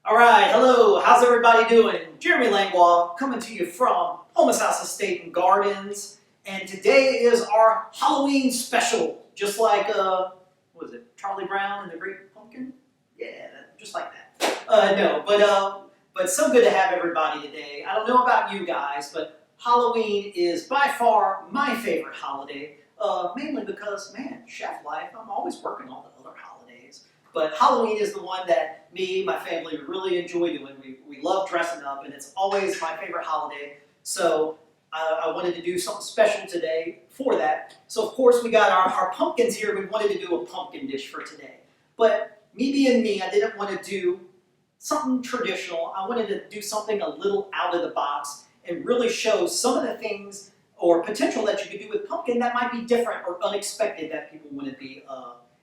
All right, hello, how's everybody doing? Jeremy Langlois coming to you from Houmas Estate and Gardens, and today is our Halloween special, just like, what was it, Charlie Brown and the Great Pumpkin? Yeah, just like that. But so good to have everybody today. I don't know about you guys, but Halloween is by far my favorite holiday, mainly because, man, chef life, I'm always working on the other holidays. But Halloween is the one that me, my family really enjoy doing. We love dressing up, and it's always my favorite holiday. So I wanted to do something special today for that. So of course we got our pumpkins here. We wanted to do a pumpkin dish for today. But me being me, I didn't want to do something traditional. I wanted to do something a little out of the box and really show some of the things or potential that you could do with pumpkin that might be different or unexpected that people wouldn't be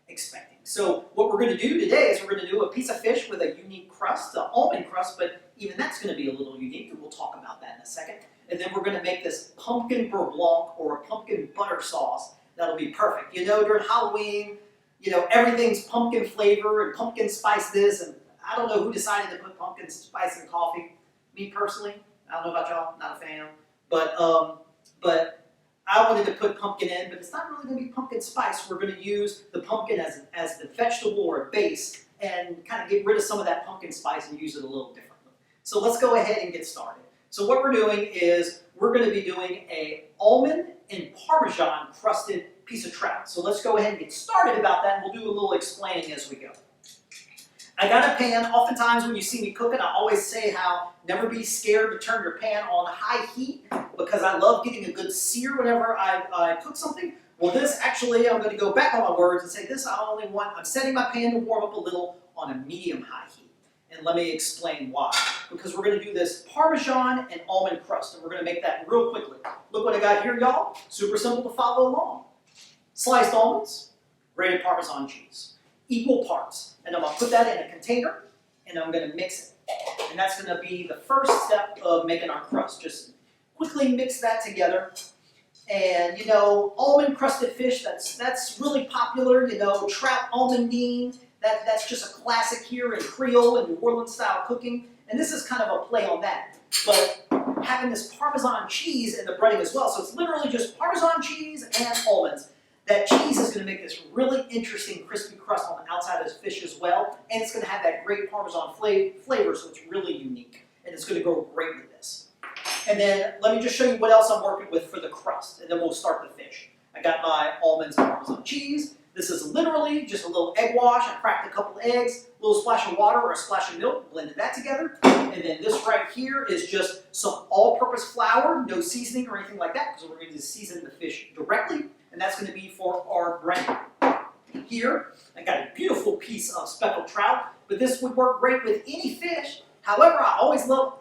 expecting. So what we're going to do today is we're going to do a piece of fish with a unique crust, an almond crust, but even that's going to be a little unique, and we'll talk about that in a second. And then we're going to make this pumpkin beurre blanc or a pumpkin butter sauce. That'll be perfect. You know, during Halloween, you know, everything's pumpkin flavor and pumpkin spice this, and I don't know who decided to put pumpkin spice in coffee. Me personally, I don't know about y'all, not a fan. But I wanted to put pumpkin in, but it's not really going to be pumpkin spice. We're going to use the pumpkin as the vegetable or a base and kind of get rid of some of that pumpkin spice and use it a little differently. So let's go ahead and get started. So what we're doing is we're going to be doing a almond and Parmesan crusted piece of trout. So let's go ahead and get started about that, and we'll do a little explaining as we go. I got a pan. Oftentimes when you see me cooking, I always say how never be scared to turn your pan on high heat because I love getting a good sear whenever I cook something. Well, this actually, I'm going to go back on my words and say this, I'm setting my pan to warm up a little on a medium-high heat. And let me explain why. Because we're going to do this Parmesan and almond crust, and we're going to make that real quickly. Look what I got here, y'all. Super simple to follow along. Sliced almonds, grated Parmesan cheese. Equal parts. And I'm going to put that in a container, and I'm going to mix it. And that's going to be the first step of making our crust. Just quickly mix that together. And, you know, almond crusted fish, that's really popular. You know, trout almondine, that's just a classic here in Creole and New Orleans style cooking. And this is kind of a play on that. But having this Parmesan cheese in the breading as well. So it's literally just Parmesan cheese and almonds. That cheese is going to make this really interesting crispy crust on the outside of this fish as well. And it's going to have that great Parmesan flavor, so it's really unique. And it's going to go great with this. And then let me just show you what else I'm working with for the crust, and then we'll start the fish. I got my almonds and Parmesan cheese. This is literally just a little egg wash. I cracked a couple eggs, a little splash of water or a splash of milk, blended that together. And then this right here is just some all-purpose flour, no seasoning or anything like that, because we're going to season the fish directly. And that's going to be for our breading. Here, I got a beautiful piece of speckled trout, but this would work great with any fish. However, I always love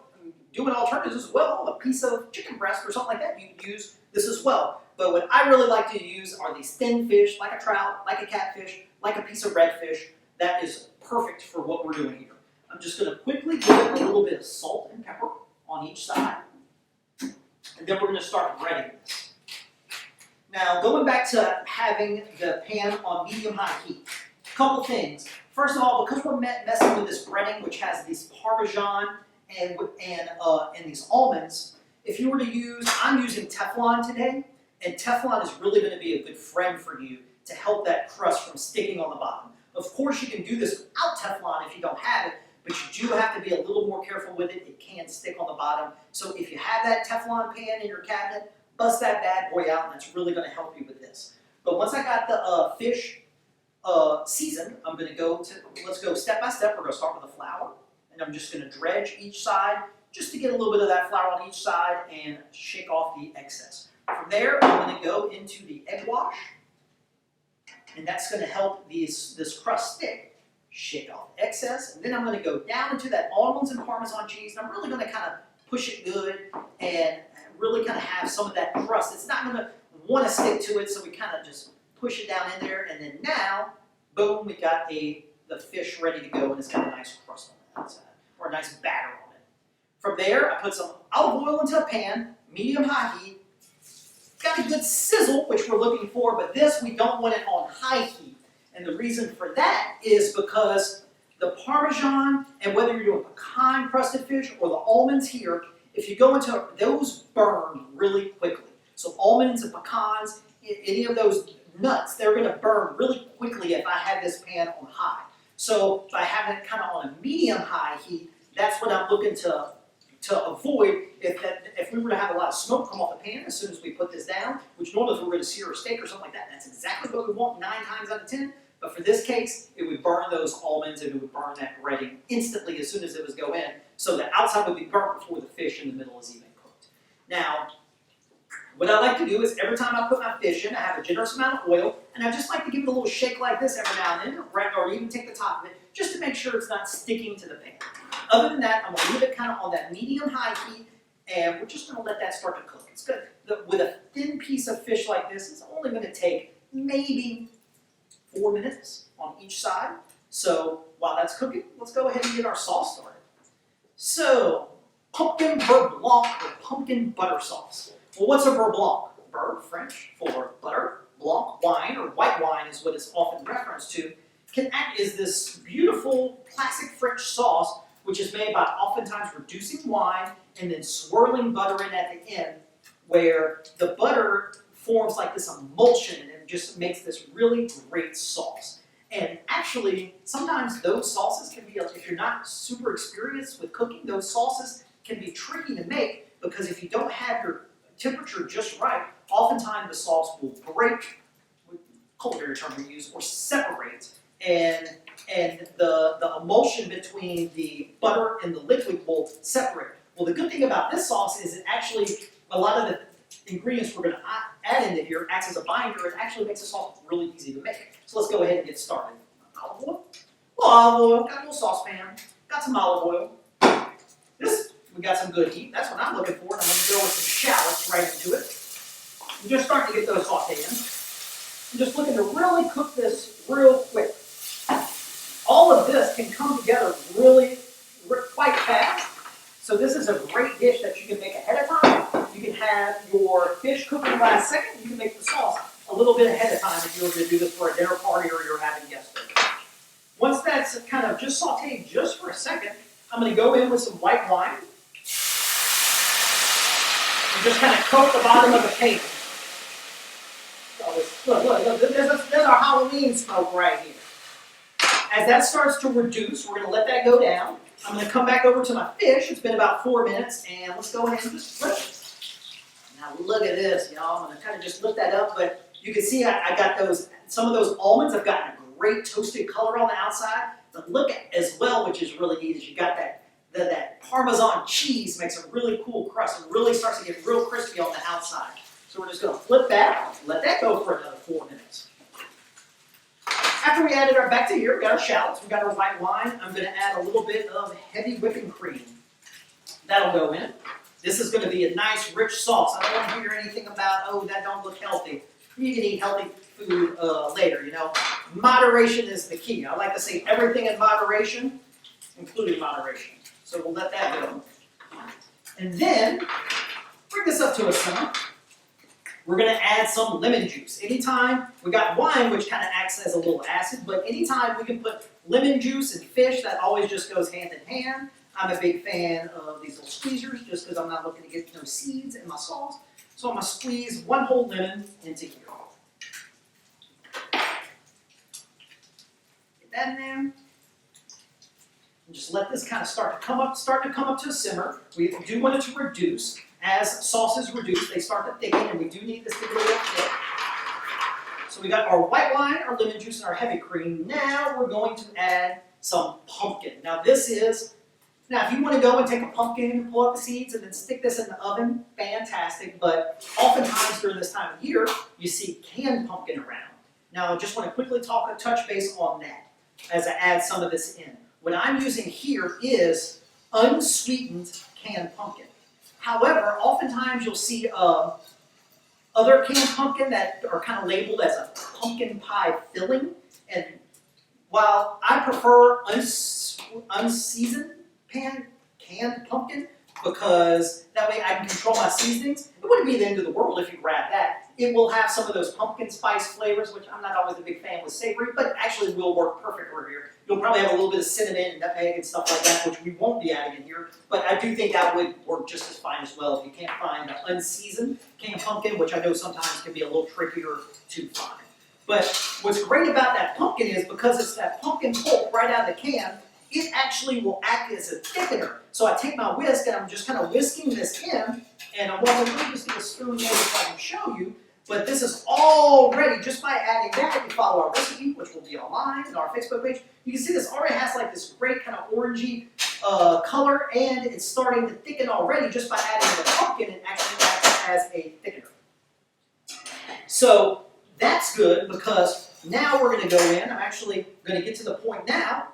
doing alternatives as well. A piece of chicken breast or something like that, you could use this as well. But what I really like to use are these thin fish, like a trout, like a catfish, like a piece of redfish. That is perfect for what we're doing here. I'm just going to quickly give it a little bit of salt and pepper on each side. And then we're going to start breading this. Now, going back to having the pan on medium-high heat, a couple things. First of all, because we're messing with this breading, which has this Parmesan and these almonds, if you were to use, I'm using Teflon today, and Teflon is really going to be a good friend for you to help that crust from sticking on the bottom. Of course, you can do this without Teflon if you don't have it, but you do have to be a little more careful with it. It can stick on the bottom. So if you have that Teflon pan in your cabinet, bust that bad boy out, and that's really going to help you with this. But once I got the fish seasoned, I'm going to let's go step by step. We're going to start with the flour, and I'm just going to dredge each side just to get a little bit of that flour on each side and shake off the excess. From there, I'm going to go into the egg wash, and that's going to help this crust stick. Shake off the excess, and then I'm going to go down into that almonds and Parmesan cheese, and I'm really going to kind of push it good and really kind of have some of that crust. It's not going to want to stick to it, so we kind of just push it down in there, and then now, boom, we got the fish ready to go, and it's got a nice crust on the outside, or a nice batter on it. From there, I put some olive oil into a pan, medium-high heat. Got a good sizzle, which we're looking for, but this, we don't want it on high heat. And the reason for that is because the Parmesan, and whether you're doing pecan crusted fish or the almonds here, if you go into those burn really quickly. So almonds and pecans, any of those nuts, they're going to burn really quickly if I have this pan on high. So if I have it kind of on a medium-high heat, that's what I'm looking to avoid if we were to have a lot of smoke come off the pan as soon as we put this down, which normally if we were to sear a steak or something like that, that's exactly what we want 9 times out of 10. But for this case, it would burn those almonds and it would burn that breading instantly as soon as it was go in. So the outside would be burnt before the fish in the middle is even cooked. Now, what I like to do is every time I put my fish in, I have a generous amount of oil, and I just like to give it a little shake like this every now and then, or even take the top of it, just to make sure it's not sticking to the pan. Other than that, I'm going to leave it kind of on that medium-high heat, and we're just going to let that start to cook. It's good. With a thin piece of fish like this, it's only going to take maybe 4 minutes on each side. So while that's cooking, let's go ahead and get our sauce started. So, pumpkin beurre blanc or pumpkin butter sauce. Well, what's a beurre blanc? Beurre, French for butter, blanc, wine, or white wine is what it's often referenced to, can act as this beautiful classic French sauce which is made by oftentimes reducing wine and then swirling butter in at the end, where the butter forms like this emulsion and it just makes this really great sauce. And actually, sometimes those sauces can be, if you're not super experienced with cooking, those sauces can be tricky to make because if you don't have your temperature just right, oftentimes the sauce will break, culinary term we use, or separate, and the emulsion between the butter and the liquid will separate. Well, the good thing about this sauce is it actually, a lot of the ingredients we're going to add into here acts as a binder. It actually makes the sauce really easy to make. So let's go ahead and get started. Olive oil. Well, olive oil, got a little saucepan, got some olive oil. We got some good heat. That's what I'm looking for. And I'm going to go with some shallots right into it. I'm just starting to get those sauteing. I'm just looking to really cook this real quick. All of this can come together quite fast. So this is a great dish that you can make ahead of time. You can have your fish cooking last second. You can make the sauce a little bit ahead of time if you were going to do this for a dinner party or you're having guests over. Once that's kind of just sauteed just for a second, I'm going to go in with some white wine. And just kind of coat the bottom of the pan. Look, there's our Halloween smoke right here. As that starts to reduce, we're going to let that go down. I'm going to come back over to my fish. It's been about 4 minutes, and let's go ahead and just flip it. Now look at this, y'all. I'm going to kind of just lift that up, but you can see I got some of those almonds have gotten a great toasted color on the outside. But look at as well, which is really neat, is you got that Parmesan cheese makes a really cool crust. It really starts to get real crispy on the outside. So we're just going to flip that, let that go for another 4 minutes. After we added back to here, we got our shallots, we got our white wine. I'm going to add a little bit of heavy whipping cream. That'll go in. This is going to be a nice, rich sauce. I don't want to hear anything about, oh, that don't look healthy. You can eat healthy food later, you know. Moderation is the key. I like to say everything in moderation, including moderation. So we'll let that go. And then, bring this up to a simmer. We're going to add some lemon juice. Anytime, we got wine, which kind of acts as a little acid, but anytime we can put lemon juice and fish, that always just goes hand in hand. I'm a big fan of these little squeezers, just because I'm not looking to get no seeds in my sauce. So I'm going to squeeze 1 whole lemon into here. Get that in there. And just let this kind of start to come up to a simmer. We do want it to reduce. As sauces reduce, they start to thicken, and we do need this to get a little thick. So we got our white wine, our lemon juice, and our heavy cream. Now we're going to add some pumpkin. Now if you want to go and take a pumpkin and pull out the seeds and then stick this in the oven, fantastic. But oftentimes during this time of year, you see canned pumpkin around. Now I just want to quickly touch base on that as I add some of this in. What I'm using here is unsweetened canned pumpkin. However, oftentimes you'll see other canned pumpkin that are kind of labeled as a pumpkin pie filling. And while I prefer unseasoned canned pumpkin, because that way I can control my seasonings, it wouldn't be the end of the world if you grab that. It will have some of those pumpkin spice flavors, which I'm not always a big fan with savory, but actually will work perfect over here You'll probably have a little bit of cinnamon and nutmeg and stuff like that, which we won't be adding in here. But I do think that would work just as fine as well if you can't find the unseasoned canned pumpkin, which I know sometimes can be a little trickier to find. But what's great about that pumpkin is because it's that pumpkin pulp right out of the can, it actually will act as a thickener. So I take my whisk and I'm just kind of whisking this in, and I'm just going to spoon maybe so I can show you. But this is already, just by adding that, if you follow our recipe, which will be online on our Facebook page, you can see this already has like this great kind of orangey color, and it's starting to thicken already just by adding the pumpkin and actually acts as a thickener. So that's good because now we're going to go in. I'm actually going to get to the point now.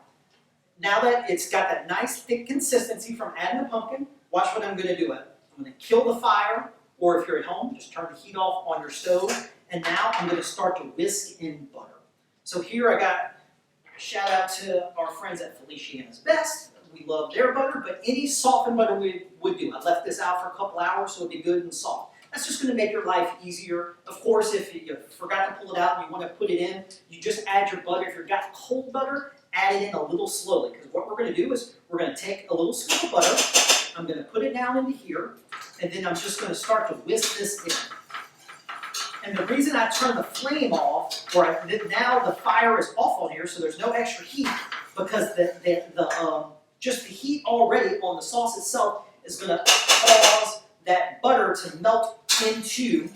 Now that it's got that nice thick consistency from adding the pumpkin, watch what I'm going to do. I'm going to kill the fire, or if you're at home, just turn the heat off on your stove. And now I'm going to start to whisk in butter. So here I got a shout out to our friends at Feliciana's Best. We love their butter, but any softened butter we would do. I left this out for a couple hours so it'd be good and soft. That's just going to make your life easier. Of course, if you forgot to pull it out and you want to put it in, you just add your butter. If you've got cold butter, add it in a little slowly. Because what we're going to do is we're going to take a little scoop of butter. I'm going to put it down into here. And then I'm just going to start to whisk this in. And the reason I turn the flame off, or now the fire is off on here, so there's no extra heat, because just the heat already on the sauce itself is going to cause that butter to melt into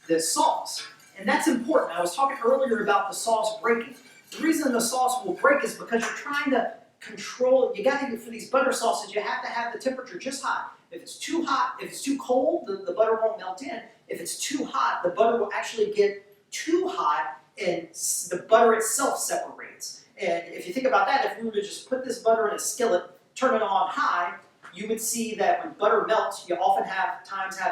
the sauce. And that's important. I was talking earlier about the sauce breaking. The reason the sauce will break is because you're trying to control it. You got to, for these butter sauces, you have to have the temperature just hot. If it's too hot, if it's too cold, the butter won't melt in. If it's too hot, the butter will actually get too hot and the butter itself separates. And if you think about that, if we were to just put this butter in a skillet, turn it on high, you would see that when butter melts, you often have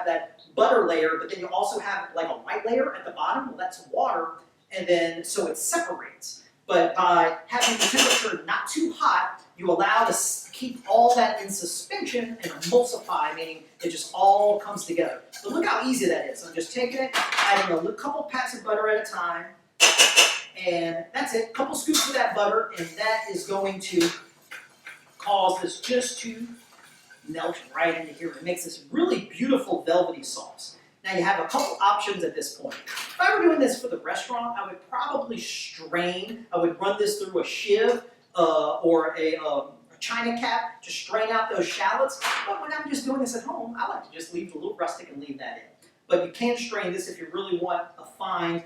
that butter layer, but then you also have like a white layer at the bottom. Well, that's water, and then so it separates. But by having the temperature not too hot, you allow to keep all that in suspension and emulsify, meaning it just all comes together. So look how easy that is. I'm just taking it, adding a couple pats of butter at a time, and that's it. A couple scoops of that butter, and that is going to cause this just to melt right into here. It makes this really beautiful velvety sauce. Now you have a couple options at this point. If I were doing this for the restaurant, I would probably strain. I would run this through a sieve or a china cap to strain out those shallots. But when I'm just doing this at home, I like to just leave it a little rustic and leave that in. But you can strain this if you really want a fine,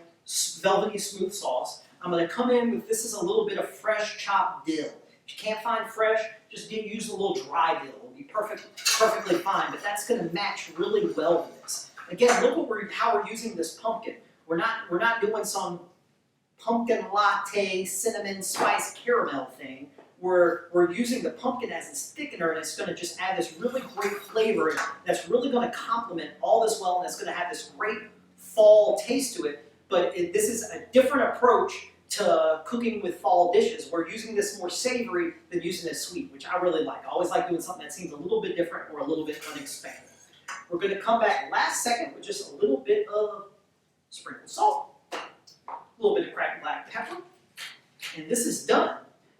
velvety, smooth sauce. I'm going to come in with, this is a little bit of fresh chopped dill. If you can't find fresh, just use a little dry dill. It'll be perfectly fine, but that's going to match really well with this. Again, look how we're using this pumpkin. We're not doing some pumpkin latte, cinnamon, spice, caramel thing. We're using the pumpkin as its thickener, and it's going to just add this really great flavor that's really going to complement all this well, and it's going to have this great fall taste to it. But this is a different approach to cooking with fall dishes. We're using this more savory than using it sweet, which I really like. I always like doing something that seems a little bit different or a little bit unexpected. We're going to come back last second with just a little bit of sprinkled salt, a little bit of cracked black pepper, and this is done.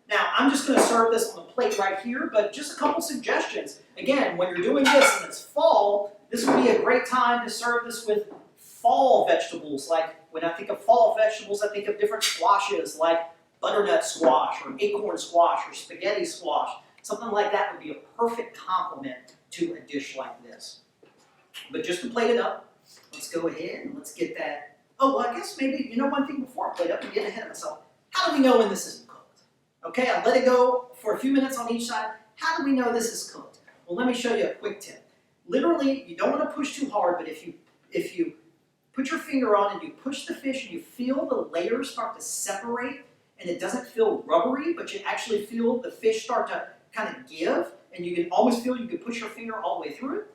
Now, I'm just going to serve this on a plate right here, but just a couple suggestions. Again, when you're doing this and it's fall, this would be a great time to serve this with fall vegetables. Like when I think of fall vegetables, I think of different squashes like butternut squash or acorn squash or spaghetti squash. Something like that would be a perfect complement to a dish like this. But just to plate it up, let's go ahead and let's get that. Oh, well, I guess maybe, one thing before I plate up and get ahead of myself. How do we know when this isn't cooked? Okay, I let it go for a few minutes on each side. How do we know this is cooked? Well, let me show you a quick tip. Literally, you don't want to push too hard, but if you put your finger on and you push the fish and you feel the layers start to separate and it doesn't feel rubbery, but you actually feel the fish start to kind of give, and you can almost feel you can push your finger all the way through it,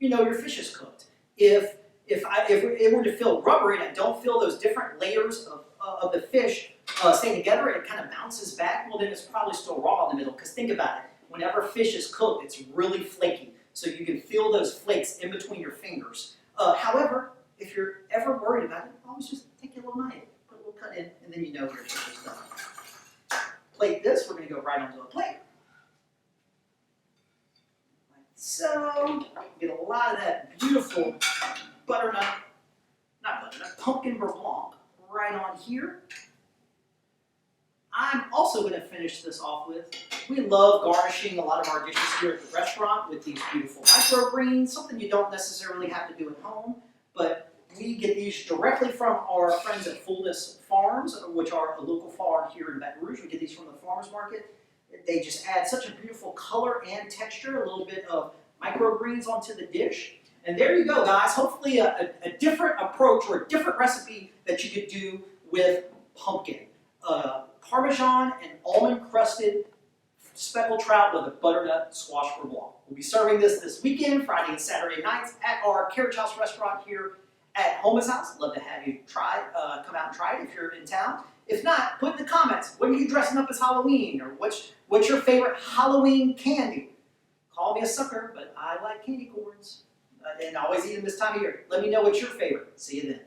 you know your fish is cooked. If it were to feel rubbery and I don't feel those different layers of the fish stay together and it kind of bounces back, well then it's probably still raw in the middle, because think about it. Whenever fish is cooked, it's really flaky, so you can feel those flakes in between your fingers. However, if you're ever worried about it, always just take your little knife, put a little cut in, and then you know your fish is done. plate this, we're going to go right onto a plate. Like so, get a lot of that beautiful pumpkin beurre blanc right on here. I'm also going to finish this off with, we love garnishing a lot of our dishes here at the restaurant with these beautiful microgreens, something you don't necessarily have to do at home, but we get these directly from our friends at Fullness Farms, which are a local farm here in Baton Rouge. We get these from the farmer's market. They just add such a beautiful color and texture, a little bit of microgreens onto the dish. And there you go, guys. Hopefully a different approach or a different recipe that you could do with pumpkin. Parmesan and almond-crusted speckled trout with a butternut squash beurre blanc. We'll be serving this weekend, Friday and Saturday nights, at our Carriage House restaurant here at Houmas House. Love to have you come out and try it if you're in town. If not, put in the comments, what are you dressing up as Halloween? Or what's your favorite Halloween candy? Call me a sucker, but I like candy corns. And I always eat them this time of year. Let me know what's your favorite. See you then.